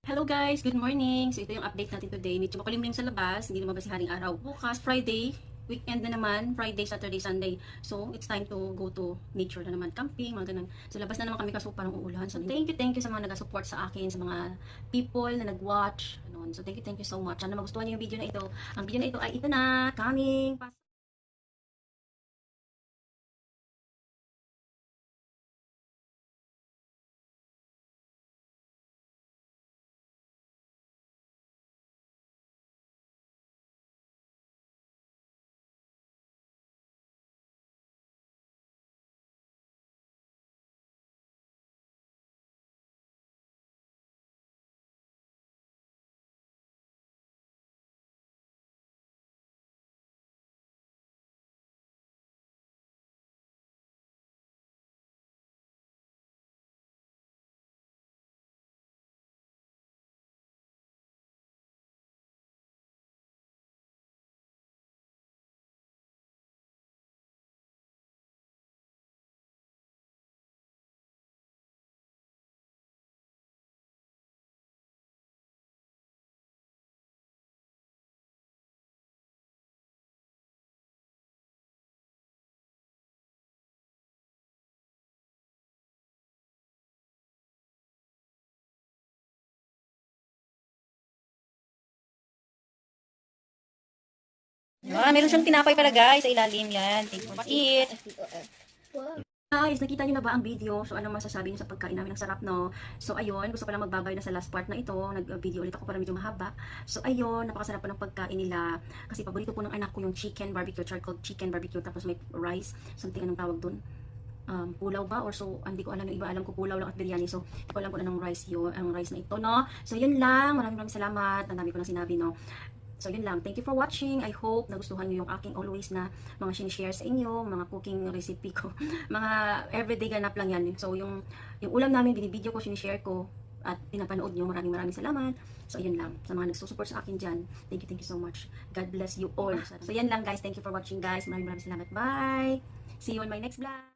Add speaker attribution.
Speaker 1: Hello guys, good morning. So ito yung update natin today. Medyo makulimlim sa labas, hindi naman kasi haring araw. Bukas, Friday, weekend na naman, Friday, Saturday, Sunday. So it's time to go to nature na naman, camping, mga ganun. So labas na naman kami kaso parang uulan. So thank you sa mga nag-support sa akin, sa mga people na nag-watch. Ganun. So thank you so much. Sana magustuhan niyo yung video na ito. Ang video na ito ay ito na, coming. Meron siyang tinapay pala guys sa ilalim yan. Thank you for it. Guys, nakita niyo na ba ang video? So, ano masasabi niyo sa pagkain namin? Ang sarap, no? So, ayun, gusto ko lang magbabay na sa last part na ito. Nag-video ulit ako para medyo mahaba. So, ayun, napakasarap po ng pagkain nila. Kasi paborito po ng anak ko yung chicken barbecue, charcoal chicken barbecue. Tapos may rice, something anong tawag dun. Pulaw ba? Or so, hindi ko alam yung iba. Alam ko pulaw lang at biryani. So, hindi ko alam kung anong rice yun, ang rice na ito, no? So, yun lang. Maraming salamat. Ang dami ko nang sinabi, no? So, yun lang. Thank you for watching. I hope nagustuhan nyo yung aking always na mga sinishare sa inyo, mga cooking recipe ko. Mga everyday ganap lang yan. So, yung ulam namin, binibideo ko, sinishare ko, at pinapanood nyo. Maraming salamat. So, yun lang. Sa mga nagsusupport sa akin dyan, thank you so much. God bless you all. So, yan lang guys. Thank you for watching guys. Maraming salamat. Bye! See you on my next vlog.